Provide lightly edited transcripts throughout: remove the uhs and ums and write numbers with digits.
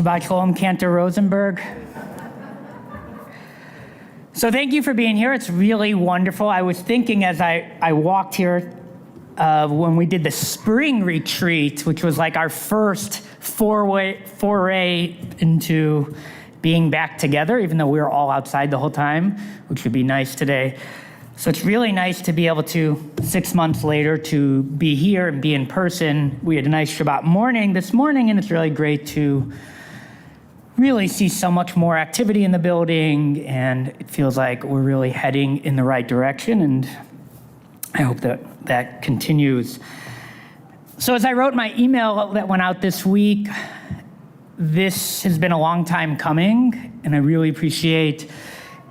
Shabbat Shalom, Cantor Rosenberg. So thank you for being here. It's really wonderful. I was thinking as I walked here when we did the spring retreat, which was like our first foray into being back together, even though we were all outside the whole time, which would be nice today. So it's really nice to be able to, 6 months later, to be here and be in person. We had a nice Shabbat morning this morning, and it's really great to really see so much more activity in the building, and it feels like we're really heading in the right direction, and I hope that continues. So as I wrote my email that went out this week, this has been a long time coming, and I really appreciate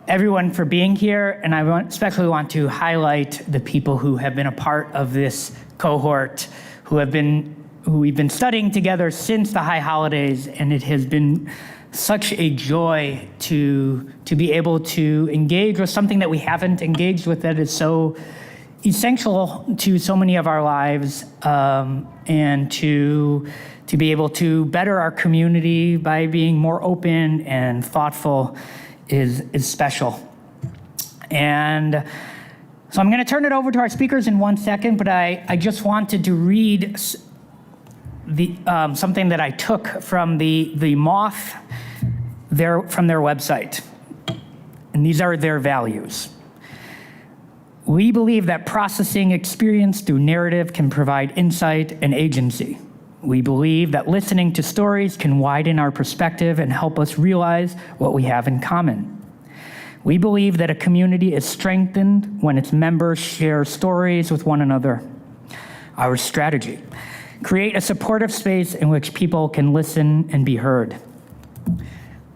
everyone for being here, and I especially want to highlight the people who have been a part of this cohort, who we've been studying together since the high holidays, and it has been such a joy to be able to engage with something that we haven't engaged with that is so essential to so many of our lives, and to be able to better our community by being more open and thoughtful is special. And so I'm going to turn it over to our speakers in 1 second, but I just wanted to read something that I took from the Moth, from their website. And these are their values. We believe that processing experience through narrative can provide insight and agency. We believe that listening to stories can widen our perspective and help us realize what we have in common. We believe that a community is strengthened when its members share stories with one another. Our strategy: create a supportive space in which people can listen and be heard.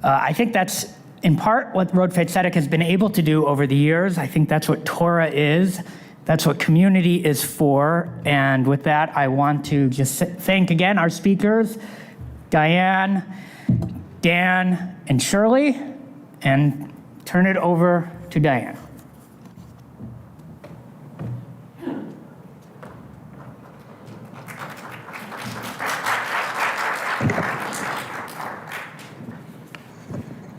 I think that's in part what Road Faith Tzedek has been able to do over the years. I think that's what Torah is. That's what community is for. And with that, I want to just thank again our speakers, Diane, Dan, and Shirley, and turn it over to Diane.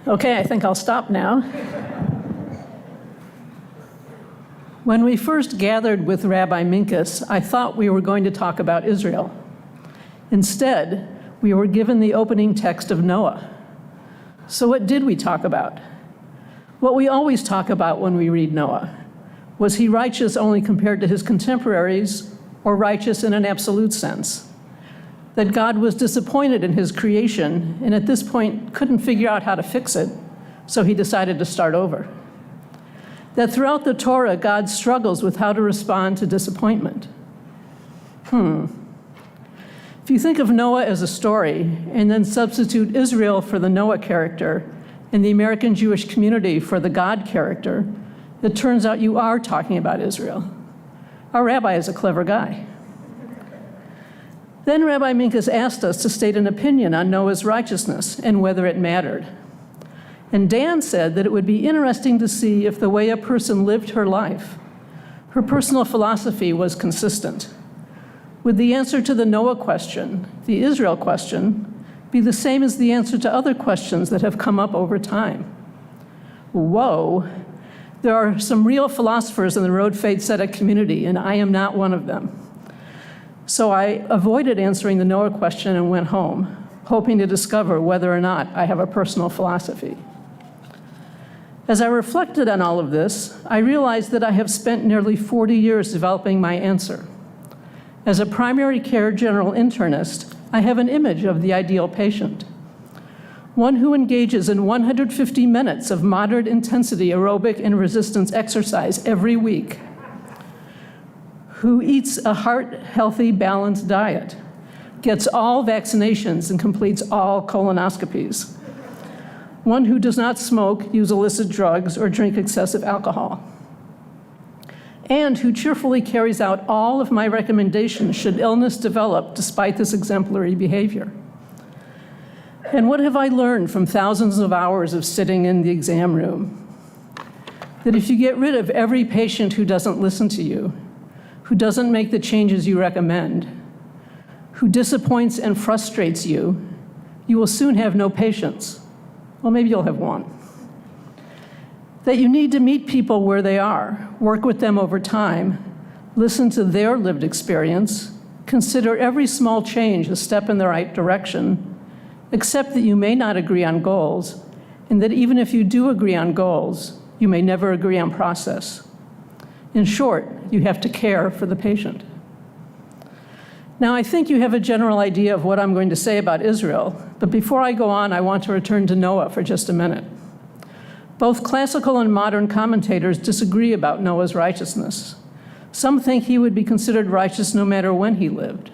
Okay, I think I'll stop now. When we first gathered with Rabbi Minkus, I thought we were going to talk about Israel. Instead, we were given the opening text of Noah. So what did we talk about? What we always talk about when we read Noah. Was he righteous only compared to his contemporaries, or righteous in an absolute sense? That God was disappointed in his creation, and at this point couldn't figure out how to fix it, so he decided to start over. That throughout the Torah, God struggles with how to respond to disappointment. If you think of Noah as a story, and then substitute Israel for the Noah character, and the American Jewish community for the God character, it turns out you are talking about Israel. Our rabbi is a clever guy. Then Rabbi Minkus asked us to state an opinion on Noah's righteousness and whether it mattered. And Dan said that it would be interesting to see if the way a person lived her life, her personal philosophy, was consistent. Would the answer to the Noah question, the Israel question, be the same as the answer to other questions that have come up over time? Whoa, there are some real philosophers in the Road Faith Tzedek community, and I am not one of them. So I avoided answering the Noah question and went home, hoping to discover whether or not I have a personal philosophy. As I reflected on all of this, I realized that I have spent nearly 40 years developing my answer. As a primary care general internist, I have an image of the ideal patient. One who engages in 150 minutes of moderate intensity aerobic and resistance exercise every week, who eats a heart-healthy, balanced diet, gets all vaccinations and completes all colonoscopies. One who does not smoke, use illicit drugs, or drink excessive alcohol. And who cheerfully carries out all of my recommendations should illness develop despite this exemplary behavior. And what have I learned from thousands of hours of sitting in the exam room? That if you get rid of every patient who doesn't listen to you, who doesn't make the changes you recommend, who disappoints and frustrates you, you will soon have no patience. Well, maybe you'll have one. That you need to meet people where they are, work with them over time, listen to their lived experience, consider every small change a step in the right direction, accept that you may not agree on goals, and that even if you do agree on goals, you may never agree on process. In short, you have to care for the patient. Now, I think you have a general idea of what I'm going to say about Israel, but before I go on, I want to return to Noah for just a minute. Both classical and modern commentators disagree about Noah's righteousness. Some think he would be considered righteous no matter when he lived.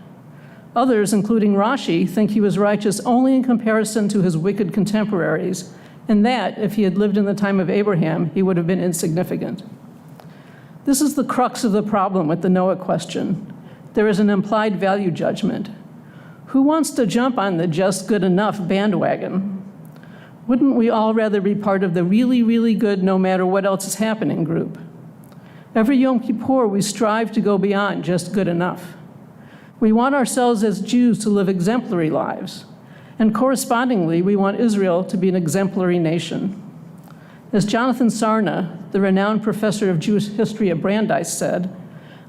Others, including Rashi, think he was righteous only in comparison to his wicked contemporaries, and that, if he had lived in the time of Abraham, he would have been insignificant. This is the crux of the problem with the Noah question. There is an implied value judgment. Who wants to jump on the just good enough bandwagon? Wouldn't we all rather be part of the really, really good no matter what else is happening group? Every Yom Kippur, we strive to go beyond just good enough. We want ourselves as Jews to live exemplary lives, and correspondingly, we want Israel to be an exemplary nation. As Jonathan Sarna, the renowned professor of Jewish history at Brandeis, said,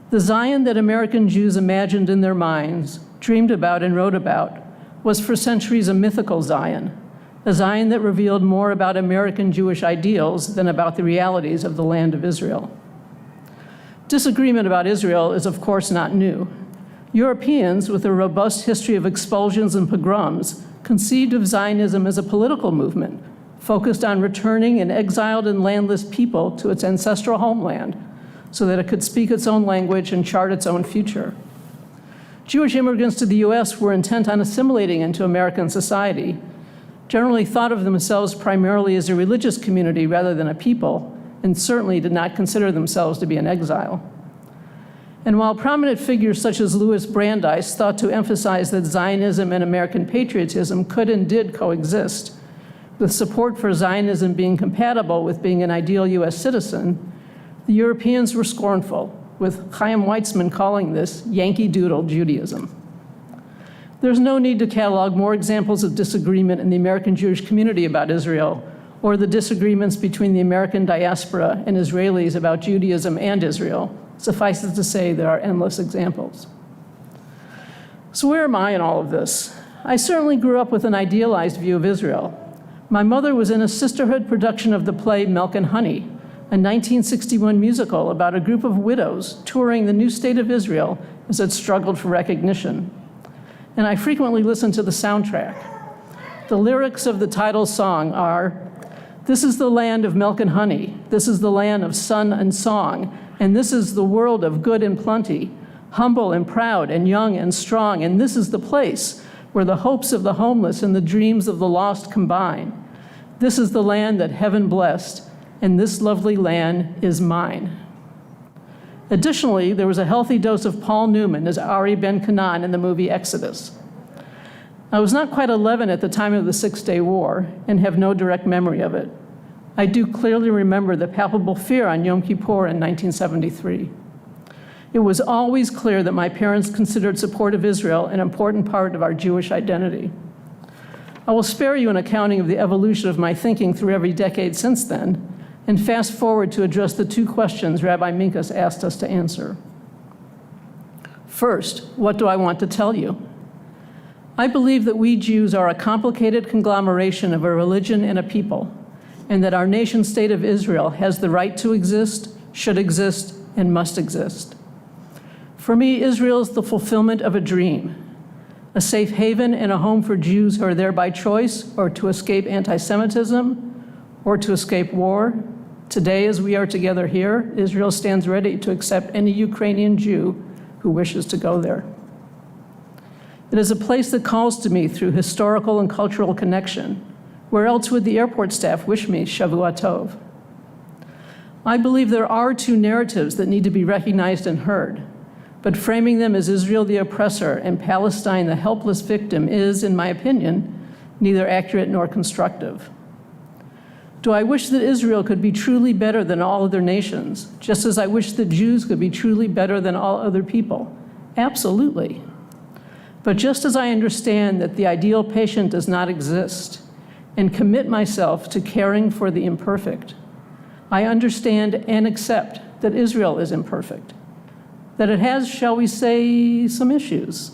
the Zion that American Jews imagined in their minds, dreamed about and wrote about, was for centuries a mythical Zion, a Zion that revealed more about American Jewish ideals than about the realities of the land of Israel. Disagreement about Israel is, of course, not new. Europeans, with a robust history of expulsions and pogroms, conceived of Zionism as a political movement focused on returning an exiled and landless people to its ancestral homeland so that it could speak its own language and chart its own future. Jewish immigrants to the US were intent on assimilating into American society, generally thought of themselves primarily as a religious community rather than a people, and certainly did not consider themselves to be in exile. And while prominent figures such as Louis Brandeis thought to emphasize that Zionism and American patriotism could and did coexist, with support for Zionism being compatible with being an ideal US citizen, the Europeans were scornful, with Chaim Weizmann calling this Yankee Doodle Judaism. There's no need to catalog more examples of disagreement in the American Jewish community about Israel, or the disagreements between the American diaspora and Israelis about Judaism and Israel. Suffice it to say, there are endless examples. So where am I in all of this? I certainly grew up with an idealized view of Israel. My mother was in a sisterhood production of the play Milk and Honey, a 1961 musical about a group of widows touring the new state of Israel as it struggled for recognition. And I frequently listened to the soundtrack. The lyrics of the title song are, "This is the land of milk and honey, this is the land of sun and song, and this is the world of good and plenty, humble and proud and young and strong, and this is the place where the hopes of the homeless and the dreams of the lost combine. This is the land that heaven blessed, and this lovely land is mine." Additionally, there was a healthy dose of Paul Newman as Ari Ben Canaan in the movie Exodus. I was not quite 11 at the time of the Six-Day War and have no direct memory of it. I do clearly remember the palpable fear on Yom Kippur in 1973. It was always clear that my parents considered support of Israel an important part of our Jewish identity. I will spare you an accounting of the evolution of my thinking through every decade since then, and fast forward to address the two questions Rabbi Minkus asked us to answer. First, what do I want to tell you? I believe that we Jews are a complicated conglomeration of a religion and a people, and that our nation state of Israel has the right to exist, should exist, and must exist. For me, Israel is the fulfillment of a dream, a safe haven and a home for Jews who are there by choice or to escape anti-Semitism or to escape war. Today, as we are together here, Israel stands ready to accept any Ukrainian Jew who wishes to go there. It is a place that calls to me through historical and cultural connection. Where else would the airport staff wish me Shavua Tov? I believe there are two narratives that need to be recognized and heard, but framing them as Israel the oppressor and Palestine the helpless victim is, in my opinion, neither accurate nor constructive. Do I wish that Israel could be truly better than all other nations, just as I wish that Jews could be truly better than all other people? Absolutely. But just as I understand that the ideal patient does not exist and commit myself to caring for the imperfect, I understand and accept that Israel is imperfect, that it has, shall we say, some issues,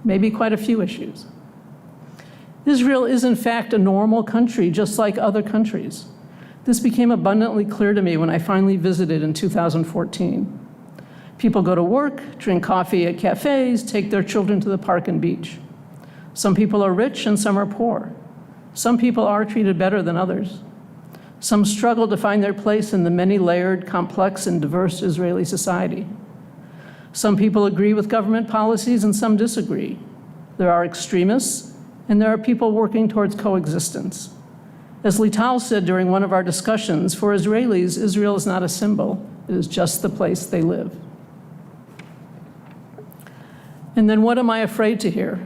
maybe quite a few issues. Israel is in fact a normal country, just like other countries. This became abundantly clear to me when I finally visited in 2014. People go to work, drink coffee at cafes, take their children to the park and beach. Some people are rich and some are poor. Some people are treated better than others. Some struggle to find their place in the many-layered, complex, and diverse Israeli society. Some people agree with government policies and some disagree. There are extremists, and there are people working towards coexistence. As Lital said during one of our discussions, for Israelis, Israel is not a symbol. It is just the place they live. And then what am I afraid to hear?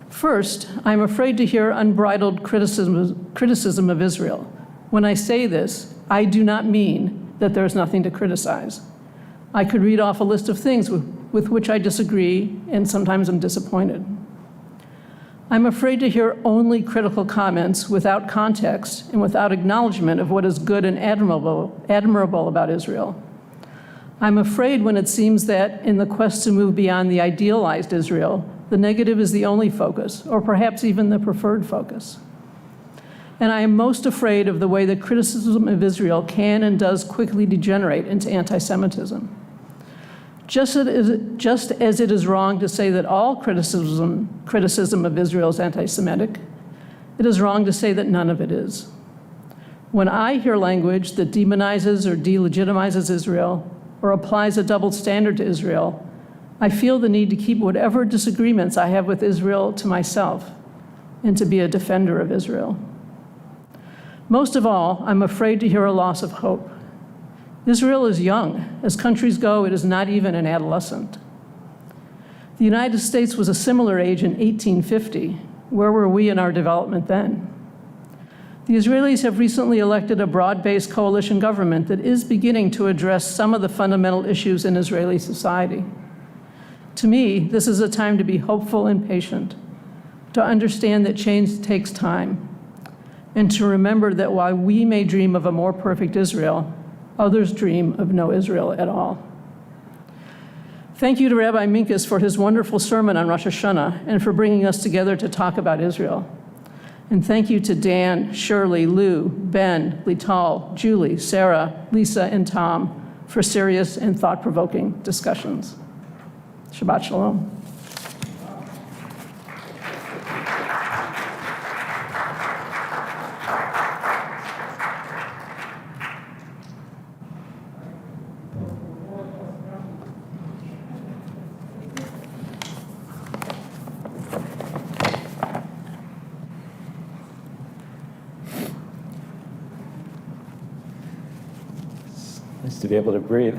First, I'm afraid to hear unbridled criticism of Israel. When I say this, I do not mean that there's nothing to criticize. I could read off a list of things with which I disagree, and sometimes I'm disappointed. I'm afraid to hear only critical comments without context and without acknowledgement of what is good and admirable about Israel. I'm afraid when it seems that in the quest to move beyond the idealized Israel, the negative is the only focus, or perhaps even the preferred focus. And I am most afraid of the way that criticism of Israel can and does quickly degenerate into anti-Semitism. Just as it is wrong to say that all criticism of Israel is anti-Semitic, it is wrong to say that none of it is. When I hear language that demonizes or delegitimizes Israel or applies a double standard to Israel, I feel the need to keep whatever disagreements I have with Israel to myself and to be a defender of Israel. Most of all, I'm afraid to hear a loss of hope. Israel is young. As countries go, it is not even an adolescent. The United States was a similar age in 1850. Where were we in our development then? The Israelis have recently elected a broad-based coalition government that is beginning to address some of the fundamental issues in Israeli society. To me, this is a time to be hopeful and patient, to understand that change takes time, and to remember that while we may dream of a more perfect Israel, others dream of no Israel at all. Thank you to Rabbi Minkus for his wonderful sermon on Rosh Hashanah and for bringing us together to talk about Israel. And thank you to Dan, Shirley, Lou, Ben, Lital, Julie, Sarah, Lisa, and Tom for serious and thought-provoking discussions. Shabbat Shalom. Nice to be able to breathe.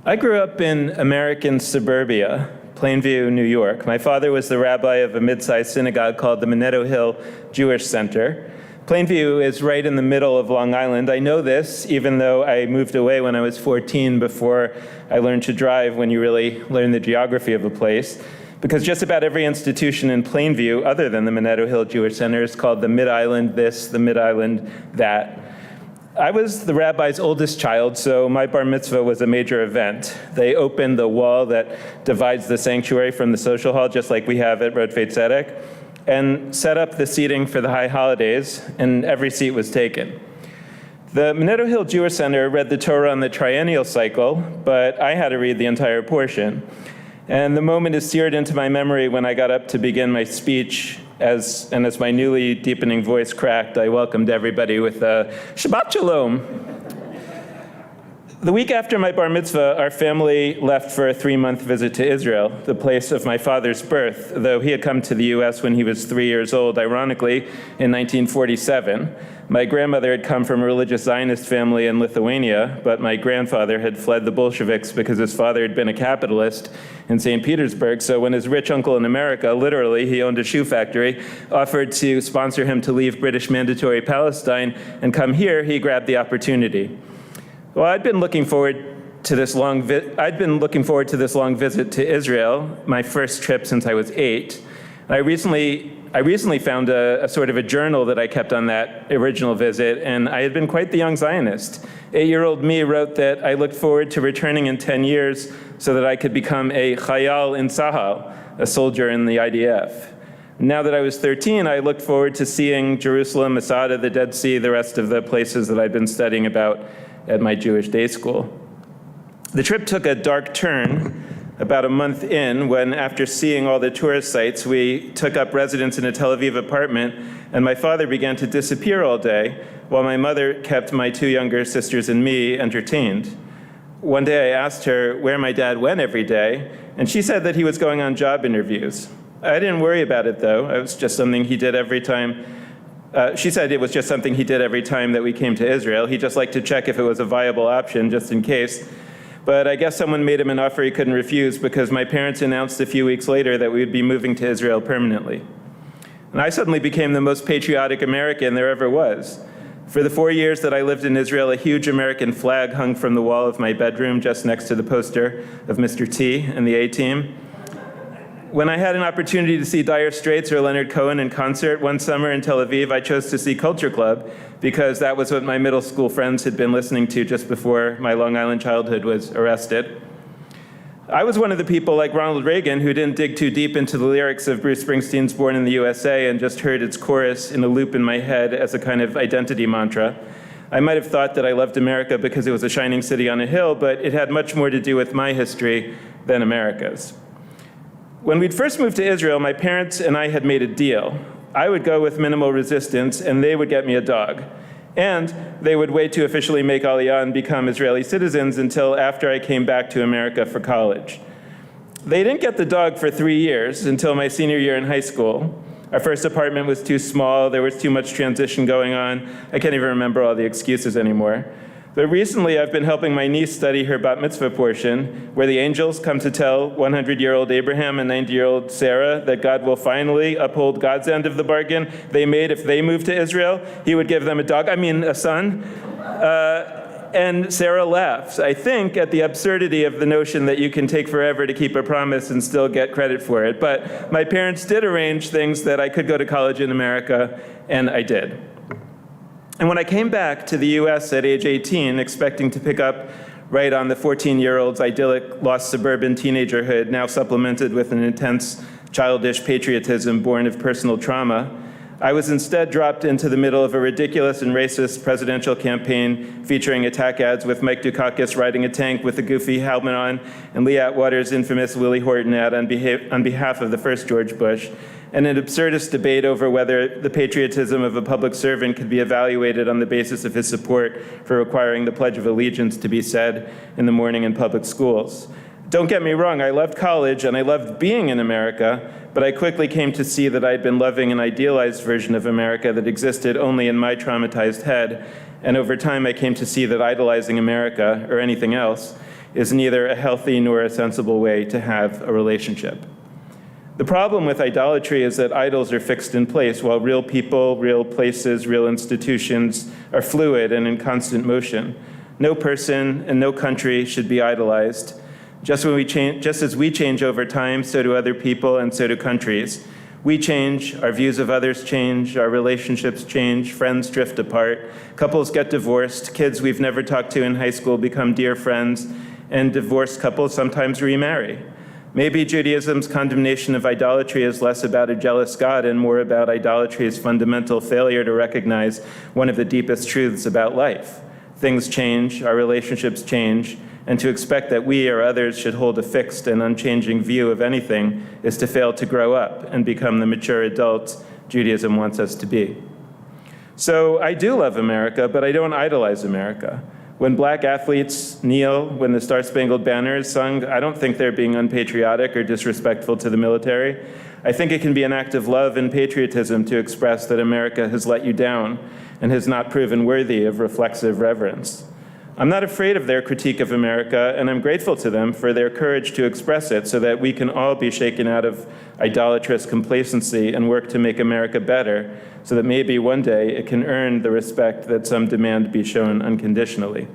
I grew up in American suburbia, Plainview, New York. My father was the rabbi of a mid-sized synagogue called the Minetto Hill Jewish Center. Plainview is right in the middle of Long Island. I know this, even though I moved away when I was 14 before I learned to drive, when you really learn the geography of a place. Because just about every institution in Plainview, other than the Minetto Hill Jewish Center, is called the Mid-Island this, the Mid-Island that. I was the rabbi's oldest child, so my bar mitzvah was a major event. They opened the wall that divides the sanctuary from the social hall, just like we have at Rodfei Tzedek, and set up the seating for the high holidays, and every seat was taken. The Minetto Hill Jewish Center read the Torah on the triennial cycle, but I had to read the entire portion. And the moment is seared into my memory when I got up to begin my speech, as my newly deepening voice cracked, I welcomed everybody with a Shabbat Shalom. The week after my bar mitzvah, our family left for a 3-month visit to Israel, the place of my father's birth, though he had come to the US when he was 3 years old, ironically, in 1947. My grandmother had come from a religious Zionist family in Lithuania, but my grandfather had fled the Bolsheviks because his father had been a capitalist in St. Petersburg. So when his rich uncle in America, literally, he owned a shoe factory, offered to sponsor him to leave British Mandatory Palestine and come here, he grabbed the opportunity. Well, I'd been looking forward I'd been looking forward to this long visit to Israel, my first trip since I was 8. And I recently found a sort of a journal that I kept on that original visit, and I had been quite the young Zionist. 8-year-old me wrote that I looked forward to returning in 10 years so that I could become a chayal in Tzahal, a soldier in the IDF. Now that I was 13, I looked forward to seeing Jerusalem, Masada, the Dead Sea, the rest of the places that I'd been studying about at my Jewish day school. The trip took a dark turn about a month in when, after seeing all the tourist sites, we took up residence in a Tel Aviv apartment, and my father began to disappear all day while my mother kept my 2 younger sisters and me entertained. One day I asked her where my dad went every day, and she said that he was going on job interviews. I didn't worry about it, though. It was just something he did every time. She said it was just something he did every time that we came to Israel. He just liked to check if it was a viable option, just in case. But I guess someone made him an offer he couldn't refuse because my parents announced a few weeks later that we would be moving to Israel permanently. And I suddenly became the most patriotic American there ever was. For the 4 years that I lived in Israel, a huge American flag hung from the wall of my bedroom just next to the poster of Mr. T and the A-Team. When I had an opportunity to see Dire Straits or Leonard Cohen in concert one summer in Tel Aviv, I chose to see Culture Club because that was what my middle school friends had been listening to just before my Long Island childhood was arrested. I was one of the people like Ronald Reagan who didn't dig too deep into the lyrics of Bruce Springsteen's Born in the USA and just heard its chorus in a loop in my head as a kind of identity mantra. I might have thought that I loved America because it was a shining city on a hill, but it had much more to do with my history than America's. When we'd first moved to Israel, my parents and I had made a deal. I would go with minimal resistance, and they would get me a dog. And they would wait to officially make Aliyah and become Israeli citizens until after I came back to America for college. They didn't get the dog for 3 years, until my senior year in high school. Our first apartment was too small, there was too much transition going on. I can't even remember all the excuses anymore. But recently, I've been helping my niece study her bat mitzvah portion, where the angels come to tell 100-year-old Abraham and 90-year-old Sarah that God will finally uphold God's end of the bargain they made if they moved to Israel. He would give them a son. And Sarah laughs, I think, at the absurdity of the notion that you can take forever to keep a promise and still get credit for it. But my parents did arrange things that I could go to college in America, and I did. And when I came back to the US at age 18, expecting to pick up right on the 14-year-old's idyllic lost suburban teenagerhood, now supplemented with an intense childish patriotism born of personal trauma, I was instead dropped into the middle of a ridiculous and racist presidential campaign featuring attack ads with Mike Dukakis riding a tank with a goofy helmet on and Lee Atwater's infamous Willie Horton ad on behalf of the first George Bush, and an absurdist debate over whether the patriotism of a public servant could be evaluated on the basis of his support for requiring the Pledge of Allegiance to be said in the morning in public schools. Don't get me wrong, I loved college and I loved being in America, but I quickly came to see that I'd been loving an idealized version of America that existed only in my traumatized head, and over time I came to see that idolizing America, or anything else, is neither a healthy nor a sensible way to have a relationship. The problem with idolatry is that idols are fixed in place, while real people, real places, real institutions are fluid and in constant motion. No person and no country should be idolized. Just as we change over time, so do other people and so do countries. We change, our views of others change, our relationships change, friends drift apart, couples get divorced, kids we've never talked to in high school become dear friends, and divorced couples sometimes remarry. Maybe Judaism's condemnation of idolatry is less about a jealous God and more about idolatry's fundamental failure to recognize one of the deepest truths about life. Things change, our relationships change, and to expect that we or others should hold a fixed and unchanging view of anything is to fail to grow up and become the mature adults Judaism wants us to be. So I do love America, but I don't idolize America. When black athletes kneel when the Star-Spangled Banner is sung, I don't think they're being unpatriotic or disrespectful to the military. I think it can be an act of love and patriotism to express that America has let you down and has not proven worthy of reflexive reverence. I'm not afraid of their critique of America, and I'm grateful to them for their courage to express it so that we can all be shaken out of idolatrous complacency and work to make America better so that maybe one day it can earn the respect that some demand be shown unconditionally.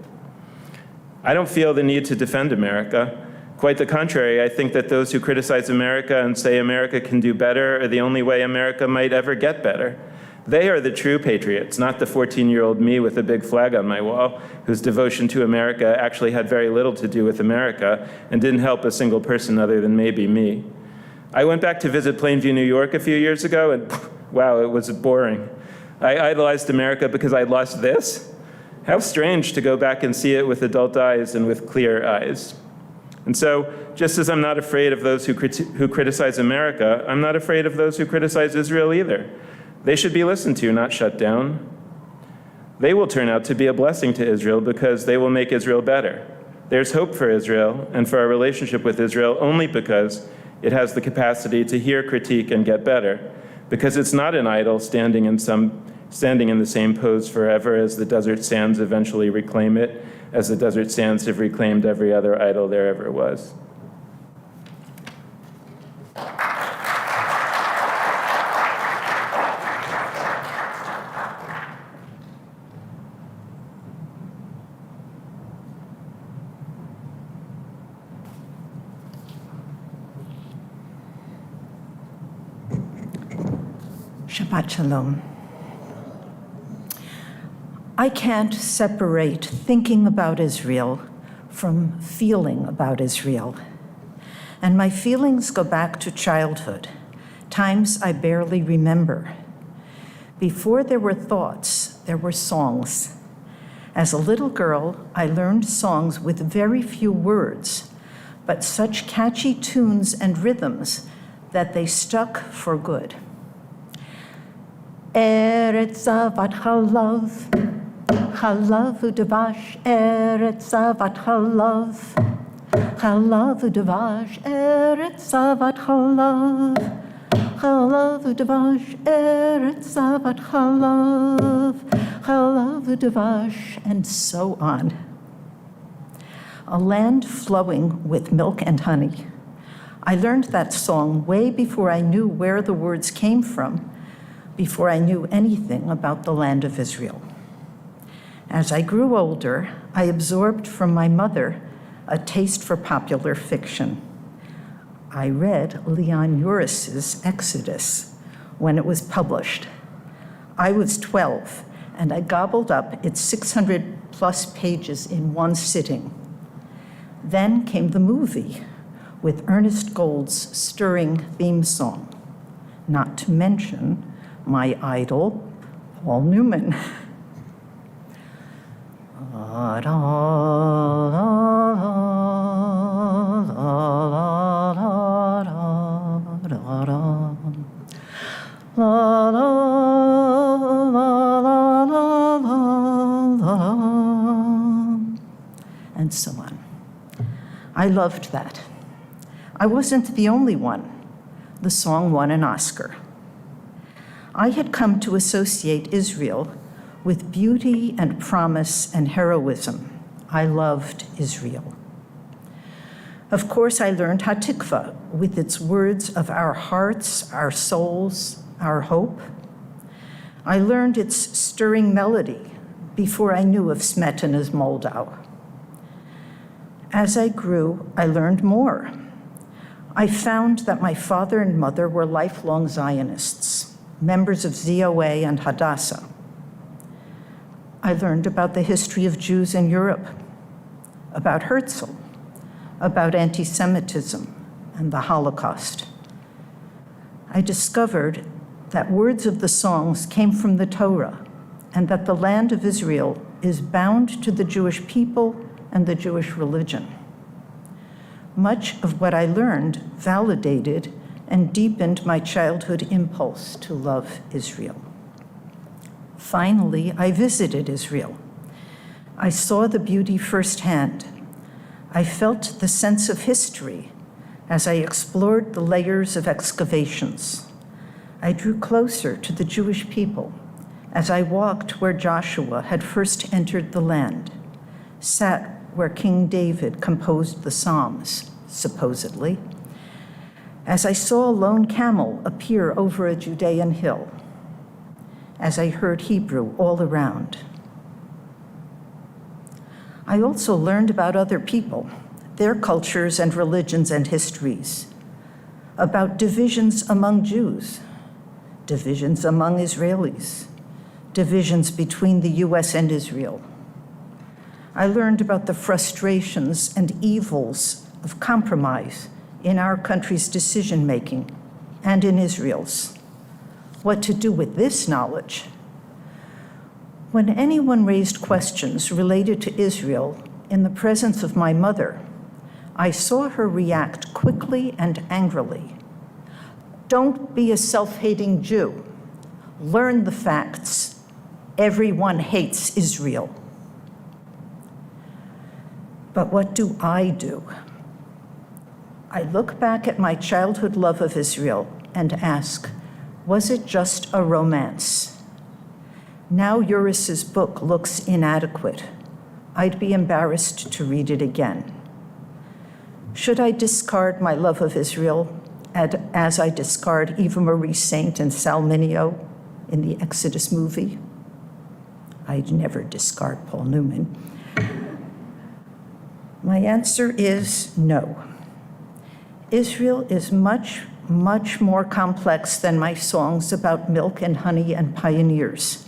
I don't feel the need to defend America. Quite the contrary, I think that those who criticize America and say America can do better are the only way America might ever get better. They are the true patriots, not the 14-year-old me with a big flag on my wall, whose devotion to America actually had very little to do with America and didn't help a single person other than maybe me. I went back to visit Plainview, New York a few years ago, and wow, it was boring. I idolized America because I'd lost this? How strange to go back and see it with adult eyes and with clear eyes. And so, just as I'm not afraid of those who criticize America, I'm not afraid of those who criticize Israel either. They should be listened to, not shut down. They will turn out to be a blessing to Israel because they will make Israel better. There's hope for Israel and for our relationship with Israel only because it has the capacity to hear critique and get better, because it's not an idol standing in the same pose forever as the desert sands eventually reclaim it, as the desert sands have reclaimed every other idol there ever was. Shabbat Shalom. I can't separate thinking about Israel from feeling about Israel. And my feelings go back to childhood, times I barely remember. Before there were thoughts, there were songs. As a little girl, I learned songs with very few words, but such catchy tunes and rhythms that they stuck for good. Eretz Zavat Chalav, Chalav u'Davash, Eretz Zavat Chalav, Chalav u'Davash, Eretz Zavat Chalav, Chalav u'Davash, Eretz Zavat Chalav, Chalav u'Davash, and so on. A land flowing with milk and honey. I learned that song way before I knew where the words came from, before I knew anything about the land of Israel. As I grew older, I absorbed from my mother a taste for popular fiction. I read Leon Uris's Exodus when it was published. I was 12, and I gobbled up its 600+ pages in one sitting. Then came the movie with Ernest Gold's stirring theme song, not to mention my idol, Paul Newman. And so on. I loved that. I wasn't the only one. The song won an Oscar. I had come to associate Israel with beauty and promise and heroism. I loved Israel. Of course, I learned Hatikva with its words of our hearts, our souls, our hope. I learned its stirring melody before I knew of Smetana's Moldau. As I grew, I learned more. I found that my father and mother were lifelong Zionists, members of ZOA and Hadassah. I learned about the history of Jews in Europe, about Herzl, about anti-Semitism and the Holocaust. I discovered that words of the songs came from the Torah and that the land of Israel is bound to the Jewish people and the Jewish religion. Much of what I learned validated and deepened my childhood impulse to love Israel. Finally, I visited Israel. I saw the beauty firsthand. I felt the sense of history as I explored the layers of excavations. I drew closer to the Jewish people as I walked where Joshua had first entered the land, sat where King David composed the Psalms, supposedly, as I saw a lone camel appear over a Judean hill, as I heard Hebrew all around. I also learned about other people, their cultures and religions and histories, about divisions among Jews, divisions among Israelis, divisions between the US and Israel. I learned about the frustrations and evils of compromise in our country's decision-making and in Israel's. What to do with this knowledge? When anyone raised questions related to Israel in the presence of my mother, I saw her react quickly and angrily. Don't be a self-hating Jew. Learn the facts. Everyone hates Israel. But what do? I look back at my childhood love of Israel and ask, was it just a romance? Now Uris's book looks inadequate. I'd be embarrassed to read it again. Should I discard my love of Israel as I discard Eva Marie Saint and Sal Mineo in the Exodus movie? I'd never discard Paul Newman. My answer is no. Israel is much, much more complex than my songs about milk and honey and pioneers.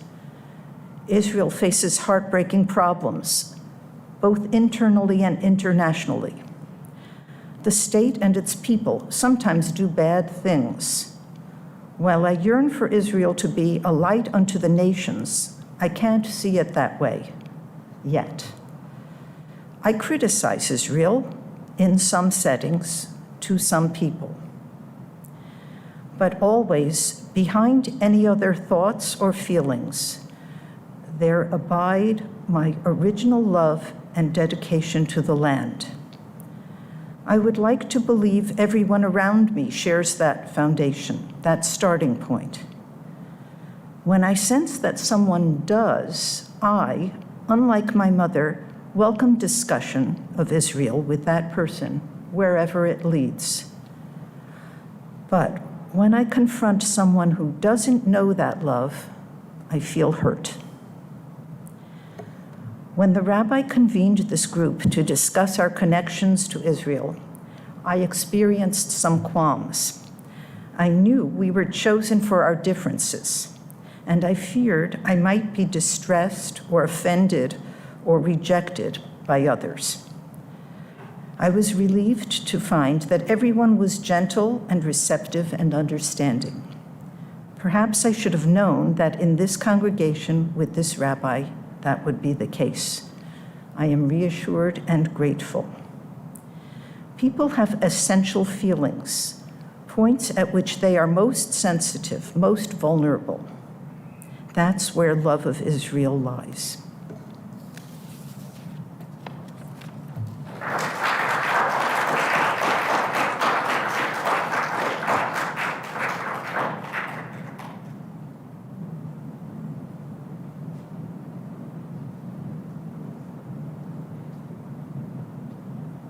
Israel faces heartbreaking problems, both internally and internationally. The state and its people sometimes do bad things. While I yearn for Israel to be a light unto the nations, I can't see it that way yet. I criticize Israel in some settings to some people. But always, behind any other thoughts or feelings, there abide my original love and dedication to the land. I would like to believe everyone around me shares that foundation, that starting point. When I sense that someone does, I, unlike my mother, welcome discussion of Israel with that person, wherever it leads. But when I confront someone who doesn't know that love, I feel hurt. When the rabbi convened this group to discuss our connections to Israel, I experienced some qualms. I knew we were chosen for our differences, and I feared I might be distressed or offended or rejected by others. I was relieved to find that everyone was gentle and receptive and understanding. Perhaps I should have known that in this congregation with this rabbi, that would be the case. I am reassured and grateful. People have essential feelings, points at which they are most sensitive, most vulnerable. That's where love of Israel lies.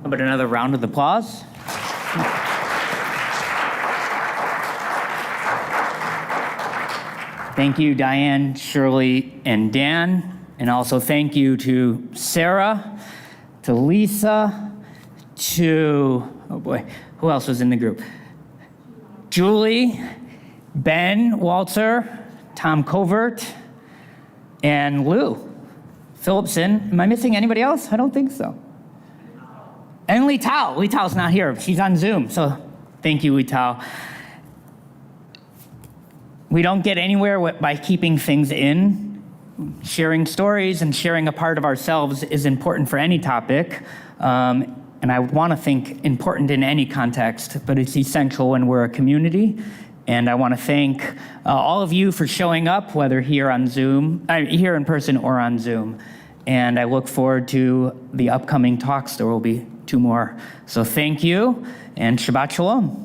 How about another round of applause? Thank you, Diane, Shirley, and Dan. And also thank you to Sarah, to Lisa, to, oh boy, who else was in the group? Julie, Ben Walter, Tom Covert, and Lou Phillipson. Am I missing anybody else? I don't think so. And Lee Tao. Lee Tao's not here. She's on Zoom, so thank you, Lee Tao. We don't get anywhere by keeping things in. Sharing stories and sharing a part of ourselves is important for any topic, and I want to think important in any context, but it's essential when we're a community. And I want to thank all of you for showing up, whether here on Zoom, here in person or on Zoom. And I look forward to the upcoming talks. There will be 2 more. So thank you, and Shabbat Shalom.